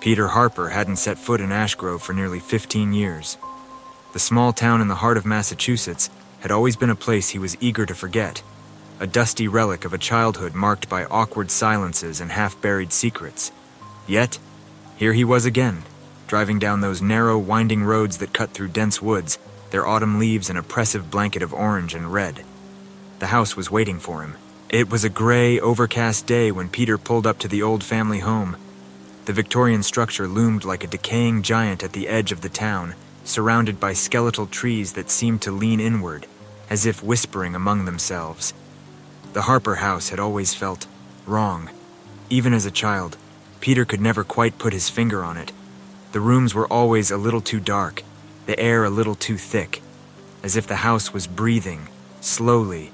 Peter Harper hadn't set foot in Ash Grove for nearly 15 years. The small town in the heart of Massachusetts had always been a place he was eager to forget, a dusty relic of a childhood marked by awkward silences and half-buried secrets. Yet, here he was again, driving down those narrow, winding roads that cut through dense woods, their autumn leaves an oppressive blanket of orange and red. The house was waiting for him. It was a gray, overcast day when Peter pulled up to the old family home. The Victorian structure loomed like a decaying giant at the edge of the town, surrounded by skeletal trees that seemed to lean inward, as if whispering among themselves. The Harper house had always felt wrong. Even as a child, Peter could never quite put his finger on it. The rooms were always a little too dark, the air a little too thick, as if the house was breathing, slowly,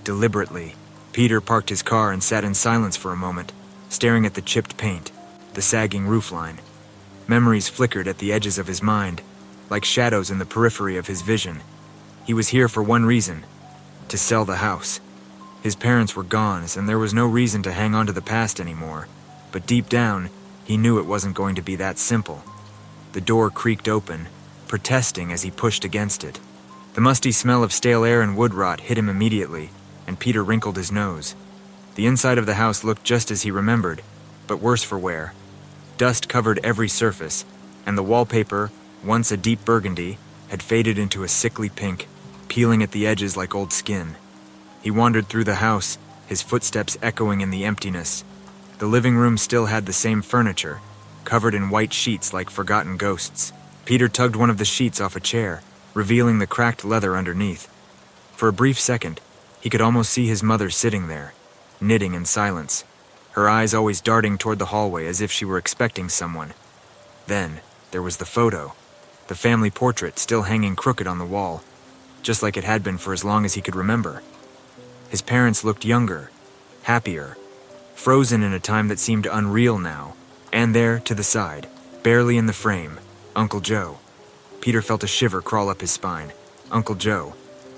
deliberately. Peter parked his car and sat in silence for a moment, staring at the chipped paint, the sagging roofline. Memories flickered at the edges of his mind, like shadows in the periphery of his vision. He was here for one reason: to sell the house. His parents were gone, and there was no reason to hang on to the past anymore. But deep down, he knew it wasn't going to be that simple. The door creaked open, protesting as he pushed against it. The musty smell of stale air and wood rot hit him immediately, and Peter wrinkled his nose. The inside of the house looked just as he remembered, but worse for wear. Dust covered every surface, and the wallpaper, once a deep burgundy, had faded into a sickly pink, peeling at the edges like old skin. He wandered through the house, his footsteps echoing in the emptiness. The living room still had the same furniture, covered in white sheets like forgotten ghosts. Peter tugged one of the sheets off a chair, revealing the cracked leather underneath. For a brief second, he could almost see his mother sitting there, knitting in silence, her eyes always darting toward the hallway as if she were expecting someone. Then, there was the photo, the family portrait still hanging crooked on the wall, just like it had been for as long as he could remember. His parents looked younger, happier, frozen in a time that seemed unreal now, and there, to the side, barely in the frame, Uncle Joe. Peter felt a shiver crawl up his spine. Uncle Joe.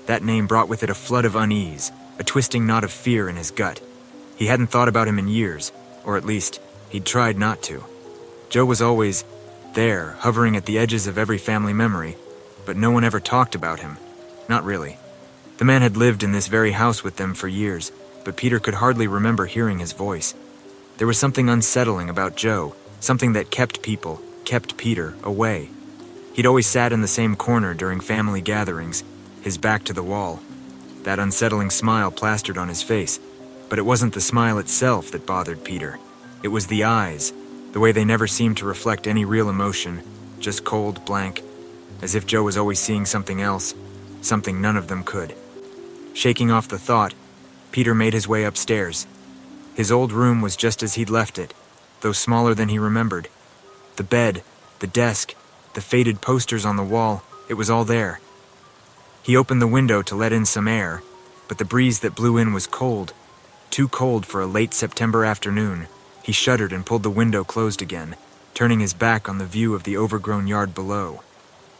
That name brought with it a flood of unease, a twisting knot of fear in his gut. He hadn't thought about him in years, or at least, he'd tried not to. Joe was always there, hovering at the edges of every family memory, but no one ever talked about him. Not really. The man had lived in this very house with them for years, but Peter could hardly remember hearing his voice. There was something unsettling about Joe, something that kept Peter, away. He'd always sat in the same corner during family gatherings, his back to the wall. That unsettling smile plastered on his face, but it wasn't the smile itself that bothered Peter. It was the eyes, the way they never seemed to reflect any real emotion, just cold, blank, as if Joe was always seeing something else, something none of them could. Shaking off the thought, Peter made his way upstairs. His old room was just as he'd left it, though smaller than he remembered. The bed, the desk, the faded posters on the wall, it was all there. He opened the window to let in some air, but the breeze that blew in was cold, too cold for a late September afternoon. He shuddered and pulled the window closed again, turning his back on the view of the overgrown yard below.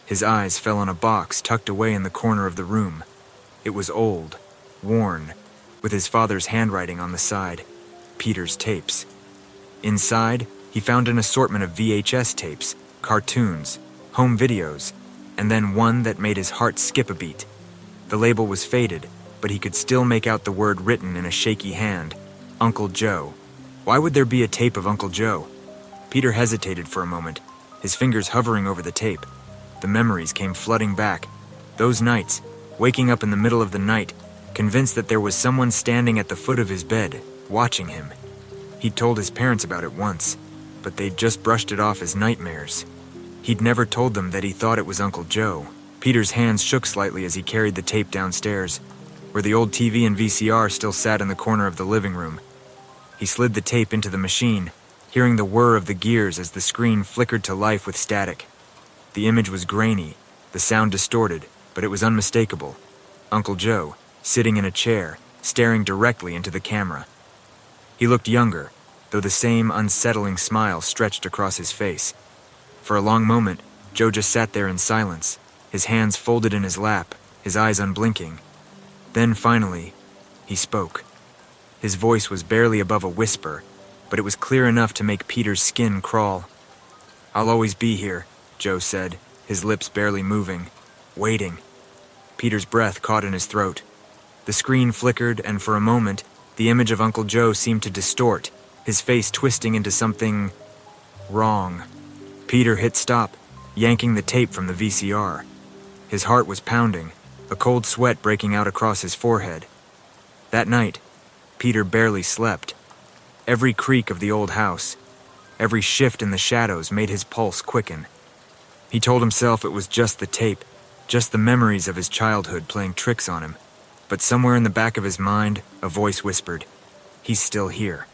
His eyes fell on a box tucked away in the corner of the room. It was old, worn, with his father's handwriting on the side, Peter's tapes. Inside, he found an assortment of VHS tapes, cartoons, home videos, and then one that made his heart skip a beat. The label was faded, but he could still make out the word written in a shaky hand, Uncle Joe. Why would there be a tape of Uncle Joe? Peter hesitated for a moment, his fingers hovering over the tape. The memories came flooding back. Those nights, waking up in the middle of the night, convinced that there was someone standing at the foot of his bed, watching him. He'd told his parents about it once, but they'd just brushed it off as nightmares. He'd never told them that he thought it was Uncle Joe. Peter's hands shook slightly as he carried the tape downstairs, where the old TV and VCR still sat in the corner of the living room. He slid the tape into the machine, hearing the whir of the gears as the screen flickered to life with static. The image was grainy, the sound distorted, but it was unmistakable. Uncle Joe, sitting in a chair, staring directly into the camera. He looked younger, though the same unsettling smile stretched across his face. For a long moment, Joe just sat there in silence, his hands folded in his lap, his eyes unblinking. Then finally, he spoke. His voice was barely above a whisper, but it was clear enough to make Peter's skin crawl. "I'll always be here," Joe said, his lips barely moving, waiting. Peter's breath caught in his throat. The screen flickered, and for a moment, the image of Uncle Joe seemed to distort, his face twisting into something wrong. Peter hit stop, yanking the tape from the VCR. His heart was pounding, a cold sweat breaking out across his forehead. That night, Peter barely slept. Every creak of the old house, every shift in the shadows made his pulse quicken. He told himself it was just the tape, just the memories of his childhood playing tricks on him. But somewhere in the back of his mind, a voice whispered, "He's still here."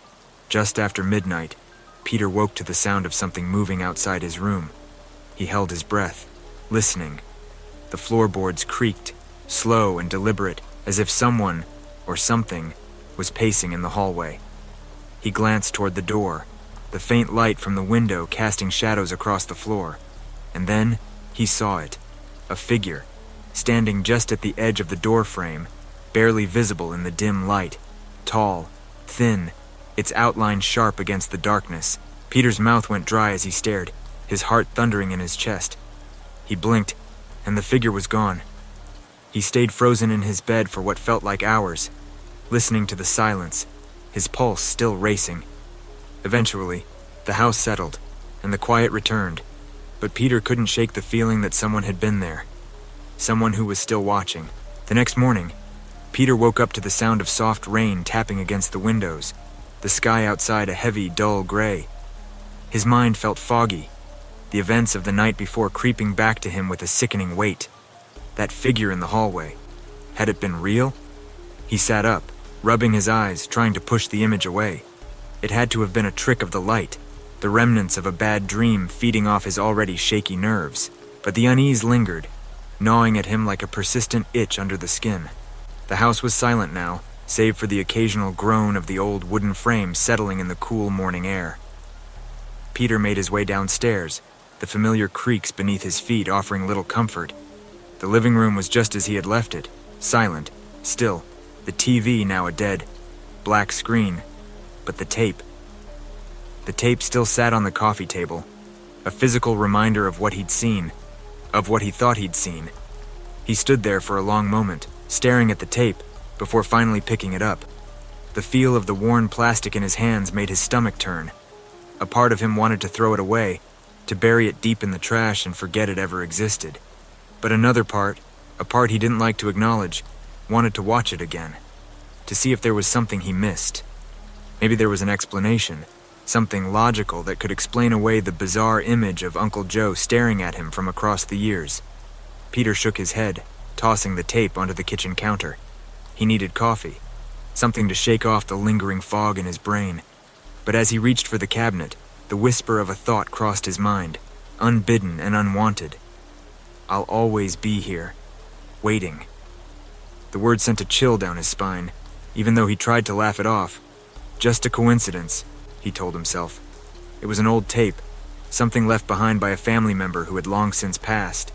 Just after midnight, Peter woke to the sound of something moving outside his room. He held his breath, listening. The floorboards creaked, slow and deliberate, as if someone, or something, was pacing in the hallway. He glanced toward the door, the faint light from the window casting shadows across the floor. And then, he saw it. A figure, standing just at the edge of the door frame, barely visible in the dim light. Tall, thin, its outline sharp against the darkness. Peter's mouth went dry as he stared, his heart thundering in his chest. He blinked, and the figure was gone. He stayed frozen in his bed for what felt like hours, listening to the silence, his pulse still racing. Eventually, the house settled, and the quiet returned, but Peter couldn't shake the feeling that someone had been there. Someone who was still watching. The next morning, Peter woke up to the sound of soft rain tapping against the windows, the sky outside a heavy, dull gray. His mind felt foggy, the events of the night before creeping back to him with a sickening weight. That figure in the hallway. Had it been real? He sat up, rubbing his eyes, trying to push the image away. It had to have been a trick of the light, the remnants of a bad dream feeding off his already shaky nerves. But the unease lingered, gnawing at him like a persistent itch under the skin. The house was silent now, save for the occasional groan of the old wooden frame settling in the cool morning air. Peter made his way downstairs, the familiar creaks beneath his feet offering little comfort. The living room was just as he had left it, silent, still, the TV now a dead, black screen. But the tape. The tape still sat on the coffee table, a physical reminder of what he'd seen, of what he thought he'd seen. He stood there for a long moment, staring at the tape, before finally picking it up. The feel of the worn plastic in his hands made his stomach turn. A part of him wanted to throw it away, to bury it deep in the trash and forget it ever existed. But another part, a part he didn't like to acknowledge, wanted to watch it again, to see if there was something he missed. Maybe there was an explanation, something logical that could explain away the bizarre image of Uncle Joe staring at him from across the years. Peter shook his head, tossing the tape onto the kitchen counter. He needed coffee, something to shake off the lingering fog in his brain. But as he reached for the cabinet, the whisper of a thought crossed his mind, unbidden and unwanted. "I'll always be here, waiting." The word sent a chill down his spine, even though he tried to laugh it off. Just a coincidence, he told himself. It was an old tape, something left behind by a family member who had long since passed.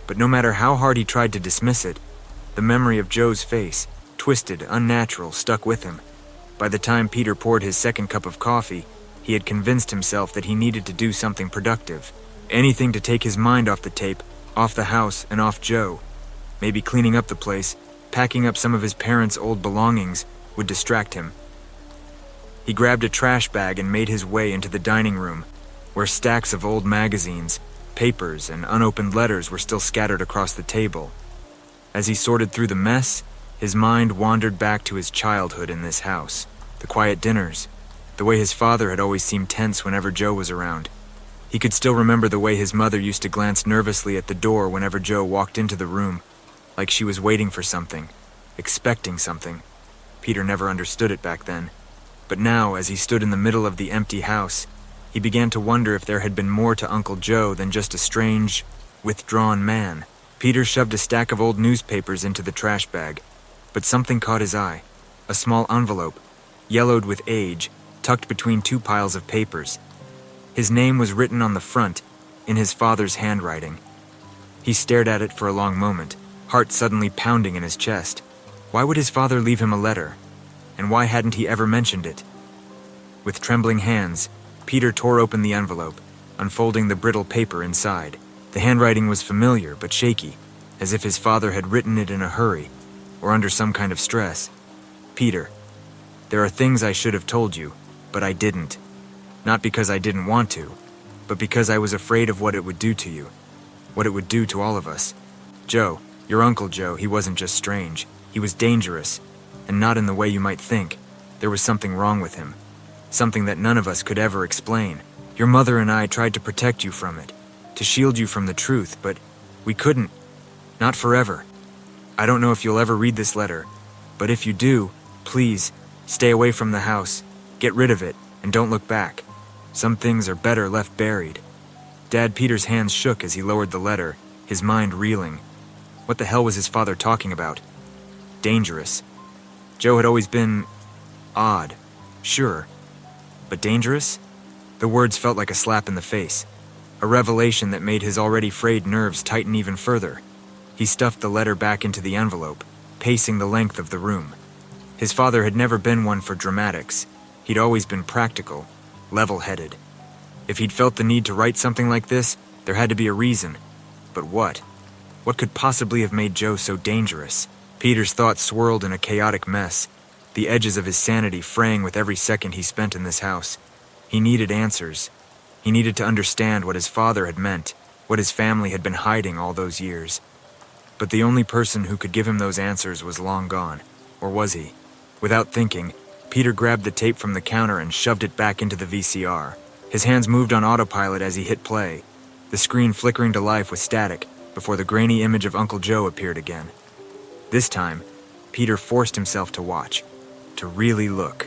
But no matter how hard he tried to dismiss it, the memory of Joe's face, twisted, unnatural, stuck with him. By the time Peter poured his second cup of coffee, he had convinced himself that he needed to do something productive. Anything to take his mind off the tape, off the house, and off Joe. Maybe cleaning up the place, packing up some of his parents' old belongings, would distract him. He grabbed a trash bag and made his way into the dining room, where stacks of old magazines, papers, and unopened letters were still scattered across the table. As he sorted through the mess, his mind wandered back to his childhood in this house, the quiet dinners, the way his father had always seemed tense whenever Joe was around. He could still remember the way his mother used to glance nervously at the door whenever Joe walked into the room, like she was waiting for something, expecting something. Peter never understood it back then. But now, as he stood in the middle of the empty house, he began to wonder if there had been more to Uncle Joe than just a strange, withdrawn man. Peter shoved a stack of old newspapers into the trash bag, but something caught his eye. A small envelope, yellowed with age, tucked between two piles of papers. His name was written on the front, in his father's handwriting. He stared at it for a long moment, heart suddenly pounding in his chest. Why would his father leave him a letter? And why hadn't he ever mentioned it? With trembling hands, Peter tore open the envelope, unfolding the brittle paper inside. The handwriting was familiar but shaky, as if his father had written it in a hurry or under some kind of stress. Peter, there are things I should have told you, but I didn't. Not because I didn't want to, but because I was afraid of what it would do to you, what it would do to all of us. Joe, your Uncle Joe, he wasn't just strange. He was dangerous, and not in the way you might think. There was something wrong with him, something that none of us could ever explain. Your mother and I tried to protect you from it, to shield you from the truth, but we couldn't. Not forever. I don't know if you'll ever read this letter, but if you do, please, stay away from the house, get rid of it, and don't look back. Some things are better left buried. Dad Peter's hands shook as he lowered the letter, his mind reeling. What the hell was his father talking about? Dangerous. Joe had always been odd, sure, but dangerous? The words felt like a slap in the face, a revelation that made his already frayed nerves tighten even further. He stuffed the letter back into the envelope, pacing the length of the room. His father had never been one for dramatics. He'd always been practical, level-headed. If he'd felt the need to write something like this, there had to be a reason. But what? What could possibly have made Joe so dangerous? Peter's thoughts swirled in a chaotic mess, the edges of his sanity fraying with every second he spent in this house. He needed answers. He needed to understand what his father had meant, what his family had been hiding all those years. But the only person who could give him those answers was long gone. Or was he? Without thinking, Peter grabbed the tape from the counter and shoved it back into the VCR. His hands moved on autopilot as he hit play, the screen flickering to life with static before the grainy image of Uncle Joe appeared again. This time, Peter forced himself to watch, to really look.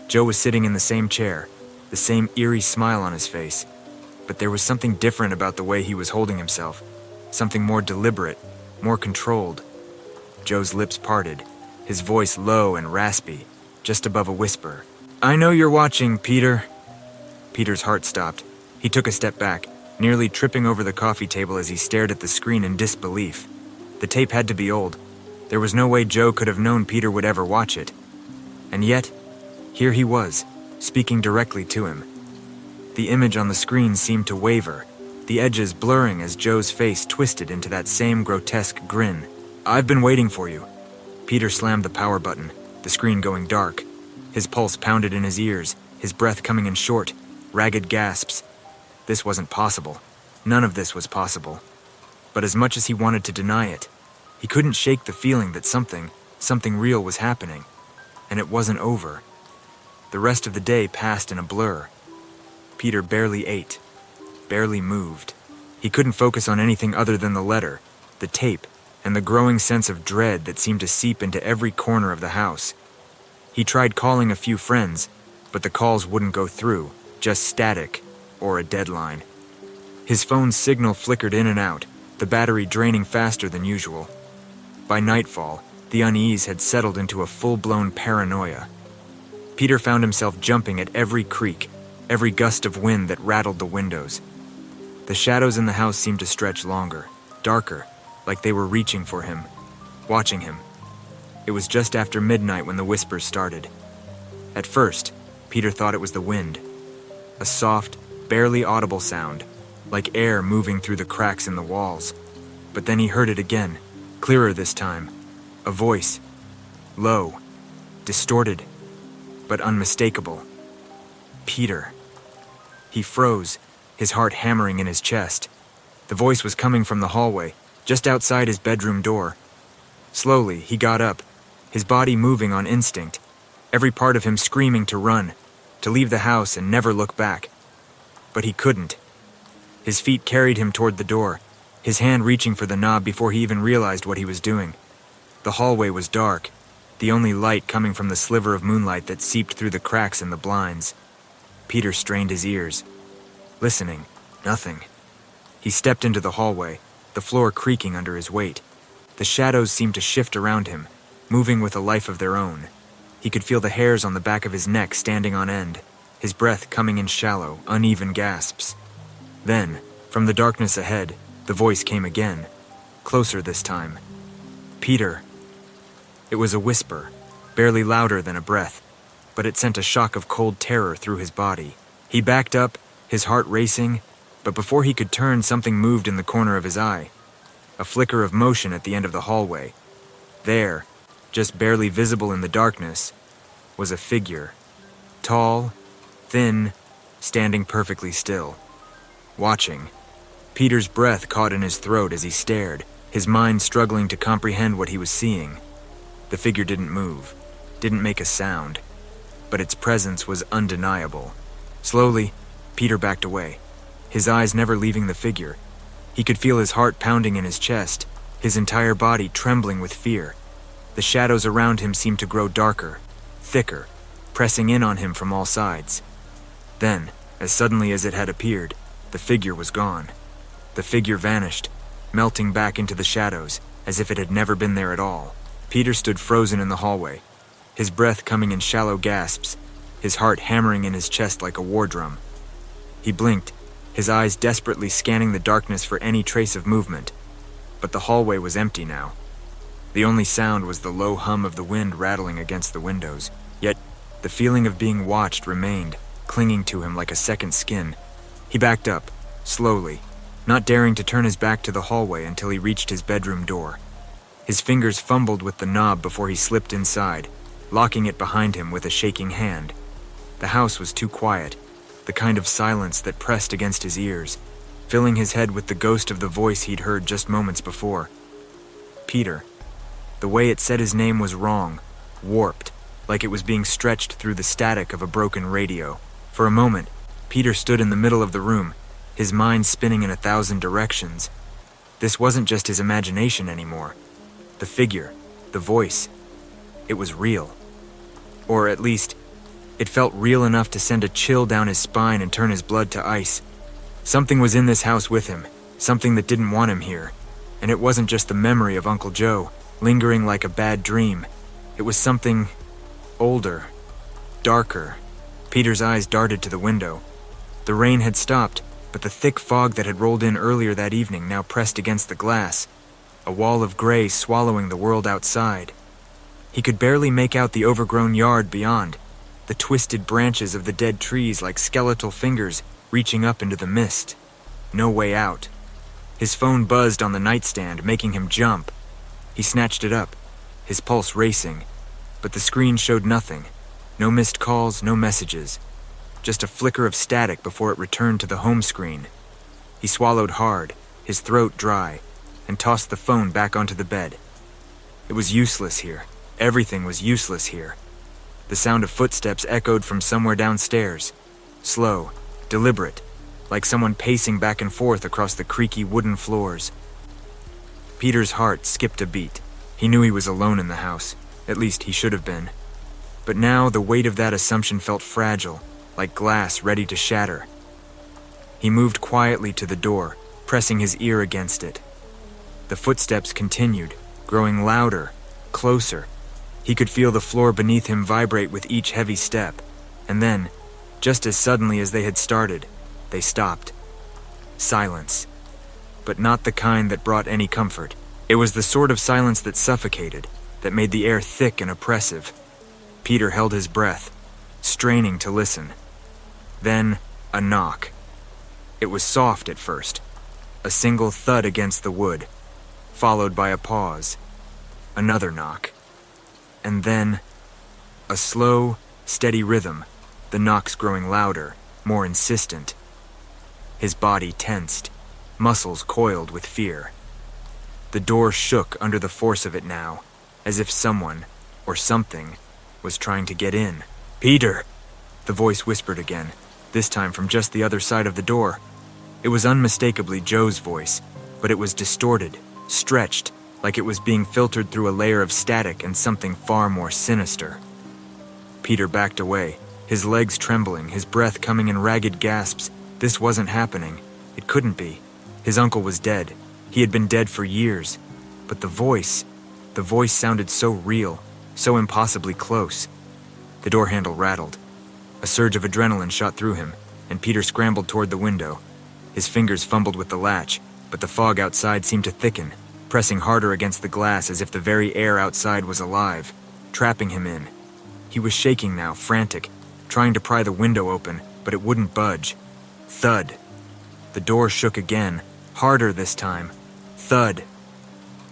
Joe was sitting in the same chair, the same eerie smile on his face, but there was something different about the way he was holding himself, something more deliberate, more controlled. Joe's lips parted, his voice low and raspy, just above a whisper. "I know you're watching, Peter." Peter's heart stopped. He took a step back, nearly tripping over the coffee table as he stared at the screen in disbelief. The tape had to be old. There was no way Joe could have known Peter would ever watch it. And yet, here he was, speaking directly to him. The image on the screen seemed to waver, the edges blurring as Joe's face twisted into that same grotesque grin. "I've been waiting for you." Peter slammed the power button, the screen going dark. His pulse pounded in his ears, his breath coming in short, ragged gasps. This wasn't possible. None of this was possible. But as much as he wanted to deny it, he couldn't shake the feeling that something real was happening. And it wasn't over. The rest of the day passed in a blur. Peter barely ate, barely moved. He couldn't focus on anything other than the letter, the tape, and the growing sense of dread that seemed to seep into every corner of the house. He tried calling a few friends, but the calls wouldn't go through, just static or a deadline. His phone's signal flickered in and out, the battery draining faster than usual. By nightfall, the unease had settled into a full-blown paranoia. Peter found himself jumping at every creak, every gust of wind that rattled the windows. The shadows in the house seemed to stretch longer, darker, like they were reaching for him, watching him. It was just after midnight when the whispers started. At first, Peter thought it was the wind, a soft, barely audible sound, like air moving through the cracks in the walls. But then he heard it again, clearer this time, a voice, low, distorted, but unmistakable. Peter. He froze, his heart hammering in his chest. The voice was coming from the hallway, just outside his bedroom door. Slowly, he got up, his body moving on instinct, every part of him screaming to run, to leave the house and never look back. But he couldn't. His feet carried him toward the door, his hand reaching for the knob before he even realized what he was doing. The hallway was dark, the only light coming from the sliver of moonlight that seeped through the cracks in the blinds. Peter strained his ears. Listening, nothing. He stepped into the hallway, the floor creaking under his weight. The shadows seemed to shift around him, moving with a life of their own. He could feel the hairs on the back of his neck standing on end, his breath coming in shallow, uneven gasps. Then, from the darkness ahead, the voice came again, closer this time. "Peter." It was a whisper, barely louder than a breath, but it sent a shock of cold terror through his body. He backed up, his heart racing, but before he could turn, something moved in the corner of his eye. A flicker of motion at the end of the hallway. There, just barely visible in the darkness, was a figure. Tall, thin, standing perfectly still. Watching. Peter's breath caught in his throat as he stared, his mind struggling to comprehend what he was seeing. The figure didn't move, didn't make a sound, but its presence was undeniable. Slowly, Peter backed away, his eyes never leaving the figure. He could feel his heart pounding in his chest, his entire body trembling with fear. The shadows around him seemed to grow darker, thicker, pressing in on him from all sides. Then, as suddenly as it had appeared, the figure was gone. The figure vanished, melting back into the shadows, as if it had never been there at all. Peter stood frozen in the hallway, his breath coming in shallow gasps, his heart hammering in his chest like a war drum. He blinked, his eyes desperately scanning the darkness for any trace of movement, but the hallway was empty now. The only sound was the low hum of the wind rattling against the windows, yet the feeling of being watched remained, clinging to him like a second skin. He backed up, slowly, not daring to turn his back to the hallway until he reached his bedroom door. His fingers fumbled with the knob before he slipped inside, locking it behind him with a shaking hand. The house was too quiet, the kind of silence that pressed against his ears, filling his head with the ghost of the voice he'd heard just moments before. Peter. The way it said his name was wrong, warped, like it was being stretched through the static of a broken radio. For a moment, Peter stood in the middle of the room, his mind spinning in 1,000 directions. This wasn't just his imagination anymore. The figure, the voice, it was real. Or at least, it felt real enough to send a chill down his spine and turn his blood to ice. Something was in this house with him, something that didn't want him here. And it wasn't just the memory of Uncle Joe, lingering like a bad dream. It was something older, darker. Peter's eyes darted to the window. The rain had stopped, but the thick fog that had rolled in earlier that evening now pressed against the glass, a wall of gray swallowing the world outside. He could barely make out the overgrown yard beyond, the twisted branches of the dead trees like skeletal fingers reaching up into the mist. No way out. His phone buzzed on the nightstand, making him jump. He snatched it up, his pulse racing, but the screen showed nothing. No missed calls, no messages. Just a flicker of static before it returned to the home screen. He swallowed hard, his throat dry, and tossed the phone back onto the bed. It was useless here. Everything was useless here. The sound of footsteps echoed from somewhere downstairs. Slow, deliberate, like someone pacing back and forth across the creaky wooden floors. Peter's heart skipped a beat. He knew he was alone in the house. At least he should have been. But now the weight of that assumption felt fragile, like glass ready to shatter. He moved quietly to the door, pressing his ear against it. The footsteps continued, growing louder, closer. He could feel the floor beneath him vibrate with each heavy step. And then, just as suddenly as they had started, they stopped. Silence. But not the kind that brought any comfort. It was the sort of silence that suffocated, that made the air thick and oppressive. Peter held his breath, straining to listen. Then, a knock. It was soft at first, a single thud against the wood, followed by a pause. Another knock. And then, a slow, steady rhythm, the knocks growing louder, more insistent. His body tensed, muscles coiled with fear. The door shook under the force of it now, as if someone, or something, was trying to get in. "Peter!" The voice whispered again, this time from just the other side of the door. It was unmistakably Joe's voice, but it was distorted, stretched, like it was being filtered through a layer of static and something far more sinister. Peter backed away, his legs trembling, his breath coming in ragged gasps. This wasn't happening. It couldn't be. His uncle was dead. He had been dead for years. But the voice sounded so real, so impossibly close. The door handle rattled. A surge of adrenaline shot through him, and Peter scrambled toward the window. His fingers fumbled with the latch, but the fog outside seemed to thicken, pressing harder against the glass as if the very air outside was alive, trapping him in. He was shaking now, frantic, trying to pry the window open, but it wouldn't budge. Thud. The door shook again, harder this time. Thud.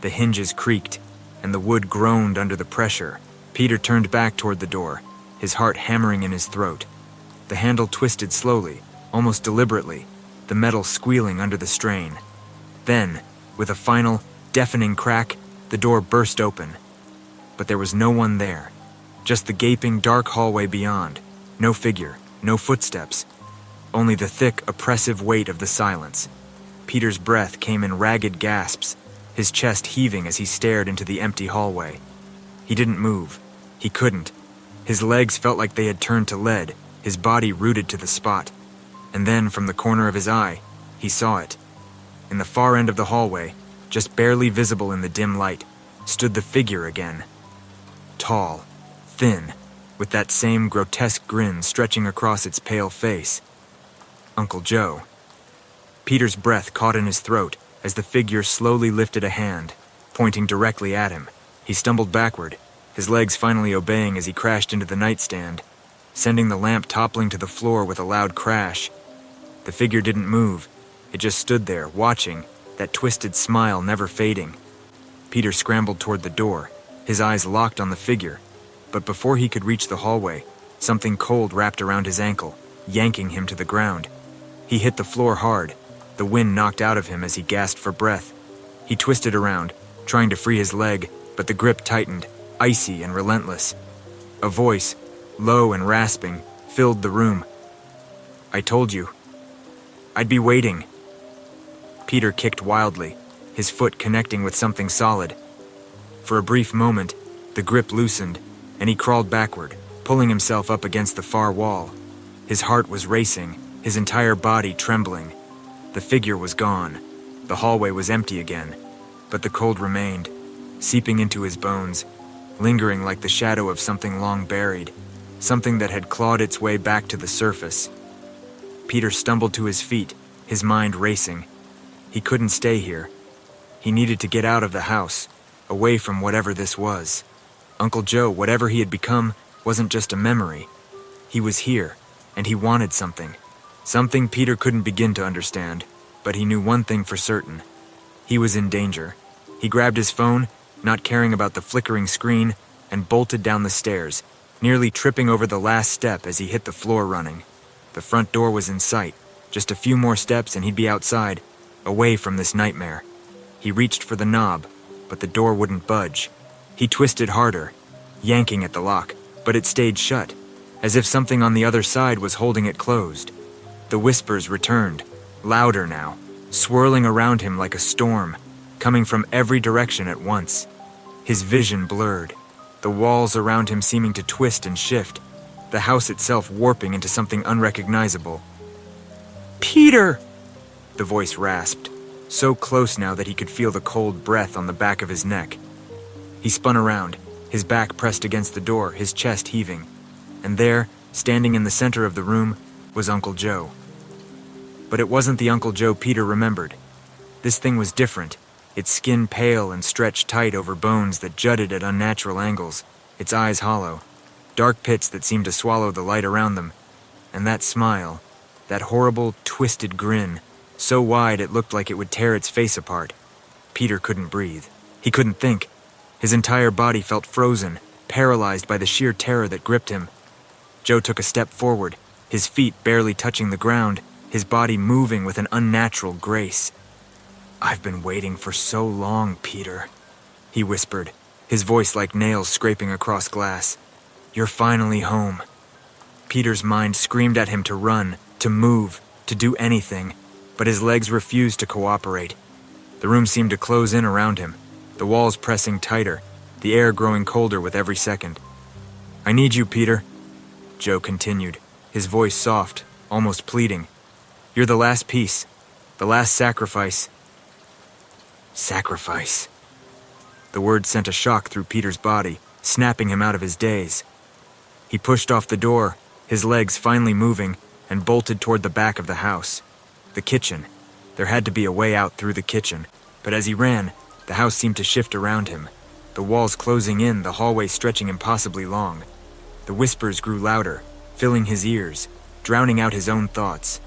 The hinges creaked, and the wood groaned under the pressure. Peter turned back toward the door, his heart hammering in his throat. The handle twisted slowly, almost deliberately, the metal squealing under the strain. Then, with a final, deafening crack, the door burst open. But there was no one there. Just the gaping, dark hallway beyond. No figure, no footsteps. Only the thick, oppressive weight of the silence. Peter's breath came in ragged gasps, his chest heaving as he stared into the empty hallway. He didn't move. He couldn't. His legs felt like they had turned to lead, his body rooted to the spot. And then, from the corner of his eye, he saw it. In the far end of the hallway, just barely visible in the dim light, stood the figure again. Tall, thin, with that same grotesque grin stretching across its pale face. Uncle Joe. Peter's breath caught in his throat as the figure slowly lifted a hand, pointing directly at him. He stumbled backward, his legs finally obeying as he crashed into the nightstand, sending the lamp toppling to the floor with a loud crash. The figure didn't move. It just stood there, watching, that twisted smile never fading. Peter scrambled toward the door, his eyes locked on the figure. But before he could reach the hallway, something cold wrapped around his ankle, yanking him to the ground. He hit the floor hard, the wind knocked out of him as he gasped for breath. He twisted around, trying to free his leg, but the grip tightened, icy and relentless. A voice, low and rasping, filled the room. "I told you. I'd be waiting." Peter kicked wildly, his foot connecting with something solid. For a brief moment, the grip loosened, and he crawled backward, pulling himself up against the far wall. His heart was racing, his entire body trembling. The figure was gone. The hallway was empty again, but the cold remained, seeping into his bones, lingering like the shadow of something long buried, something that had clawed its way back to the surface. Peter stumbled to his feet, his mind racing. He couldn't stay here. He needed to get out of the house, away from whatever this was. Uncle Joe, whatever he had become, wasn't just a memory. He was here, and he wanted something. Something Peter couldn't begin to understand, but he knew one thing for certain. He was in danger. He grabbed his phone, not caring about the flickering screen, and bolted down the stairs, nearly tripping over the last step as he hit the floor running. The front door was in sight. Just a few more steps and he'd be outside, away from this nightmare. He reached for the knob, but the door wouldn't budge. He twisted harder, yanking at the lock, but it stayed shut, as if something on the other side was holding it closed. The whispers returned, louder now, swirling around him like a storm, coming from every direction at once. His vision blurred, the walls around him seeming to twist and shift, the house itself warping into something unrecognizable. "Peter!" The voice rasped, so close now that he could feel the cold breath on the back of his neck. He spun around, his back pressed against the door, his chest heaving. And there, standing in the center of the room, was Uncle Joe. But it wasn't the Uncle Joe Peter remembered. This thing was different, its skin pale and stretched tight over bones that jutted at unnatural angles, its eyes hollow, dark pits that seemed to swallow the light around them. And that smile, that horrible, twisted grin, so wide it looked like it would tear its face apart. Peter couldn't breathe. He couldn't think. His entire body felt frozen, paralyzed by the sheer terror that gripped him. Joe took a step forward, his feet barely touching the ground, his body moving with an unnatural grace. "I've been waiting for so long, Peter," he whispered, his voice like nails scraping across glass. "You're finally home." Peter's mind screamed at him to run, to move, to do anything, but his legs refused to cooperate. The room seemed to close in around him, the walls pressing tighter, the air growing colder with every second. "I need you, Peter," Joe continued, his voice soft, almost pleading. "You're the last piece, the last sacrifice." Sacrifice. The word sent a shock through Peter's body, snapping him out of his daze. He pushed off the door, his legs finally moving, and bolted toward the back of the house. The kitchen. There had to be a way out through the kitchen, but as he ran, the house seemed to shift around him, the walls closing in, the hallway stretching impossibly long. The whispers grew louder, filling his ears, drowning out his own thoughts.